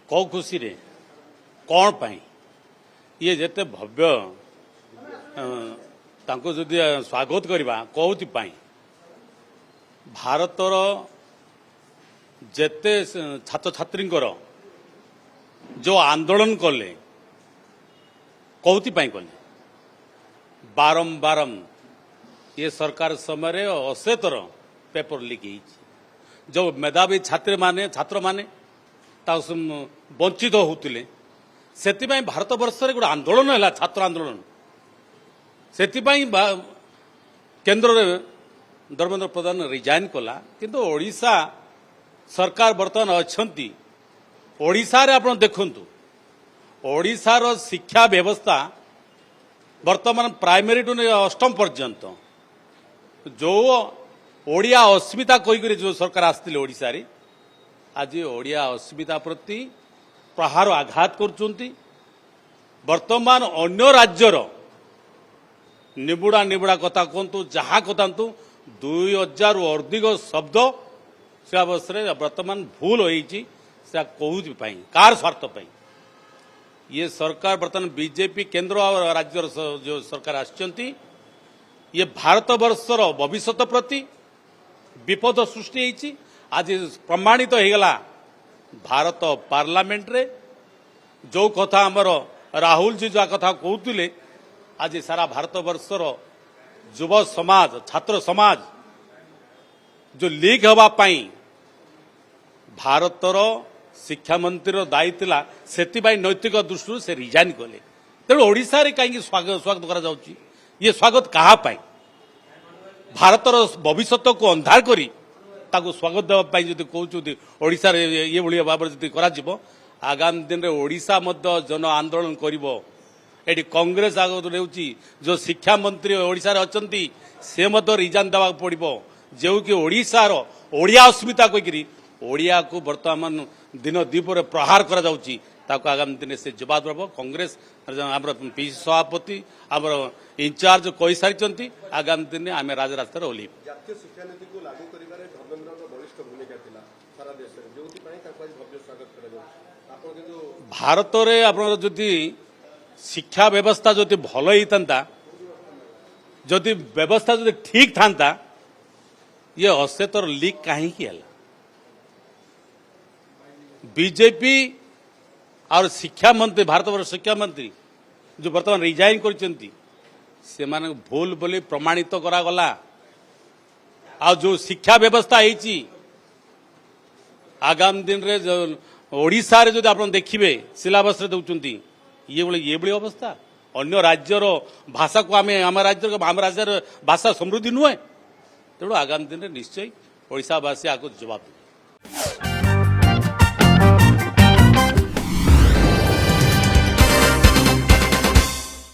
कौ खुशी रे कौन पाई ये जेते भव्य तांको जदि स्वागत करवा कौथि पाई भारतर जेते छात्र छात्री जो आंदोलन कले कौथि पाई कले बारंबार ये सरकार समय अशेतर पेपर लीक जो मेधावी छात्र माने वंचित होते से भारत वर्ष गोटे आंदोलन है छात्र आंदोलन से केन्द्र धर्मेन्द्र प्रधान रिजाइन कला किंतु ओडिशा सरकार बर्तमान अच्छी ओडिशा रे आपण देखंतु ओडिशार शिक्षा व्यवस्था वर्तमान प्राइमरी टू अष्टम पर्यंत जो ओडिया अस्मिता कहीकि जो सरकार आसते ओडिशा रे आज ओडिया अस्मिता प्रति प्रहार आघात कर वर्तमान अन्य राज्यर निबुड़ा निबुड़ा कथा कहतु जहाँ कहतु 2000 अधिक शब्द से अवसर वर्तमान भूल होती कौपाई कार स्वार्थ पाई ये सरकार वर्तमान बीजेपी केंद्र और राज्यर जो सरकार आसचंती ये भारत वर्षर भविष्य प्रति विपद सृष्टि होती आज प्रमाणित हो गला भारत पार्लियामेंट रे जो कथा आमर राहुल जी जो कथा कहते आज सारा भारत वर्षर युव समाज छात्र समाज जो लीक हवा पाई भारतर शिक्षा मंत्री दायित्व से नैतिक दृष्टि से रिजाइन कले तेणु ओडिशा रे कहीं स्वागत करा जाउची ये स्वागत कहा पाई भारतर भविष्य को अंधार करी ताको स्वागत देवाई जब कहते ओडिशा रे ये भाई भाव में करा आगामी दिन में ओडिशा मध्य जन आंदोलन करिवो एटी कांग्रेस आगत रहउची जो शिक्षा मंत्री ओडिशा रे अछंती से मध्य रिजाइन देवा पड़िबो जो कि ओडिशा रो ओडिया अस्मिता कहिकरी ओडिया को वर्तमान दिन दीपर प्रहार करा जाउची ताको आगामी दिन से जवाब देबो कांग्रेस हमर पीसी सभापति हमर इंचार्ज कहि सारिचंती आगामी दिन आम राजरास्ता ओली जातीय शिक्षा नीति को लागू करिबारे धर्मेन्द्र बलिष्ठ भूमिका थिला सारा देश रे जोति पई ताको आज भव्य स्वागत करा जाउची आपण किंतु भारत रे आपण जदि शिक्षा व्यवस्था जदि भल होता जदि व्यवस्था जदि ठीक था ये अशेतर लीक कहीं बीजेपी और शिक्षा मंत्री भारत वर्ष शिक्षा मंत्री जो वर्तमान रिजाइन कर भूल बोली प्रमाणित करागला आ जो शिक्षा व्यवस्था है आगामी दिन में ओडिशा रे जो आप देखिए सिलेबस रे दउचंती ये बड़ी अवस्था अन्य राज्यर भाषा को आम राज्य भाषा समृद्धि नुहे तेणु आगामी दिन में निश्चय ओडिशावासी आपको जवाब दें।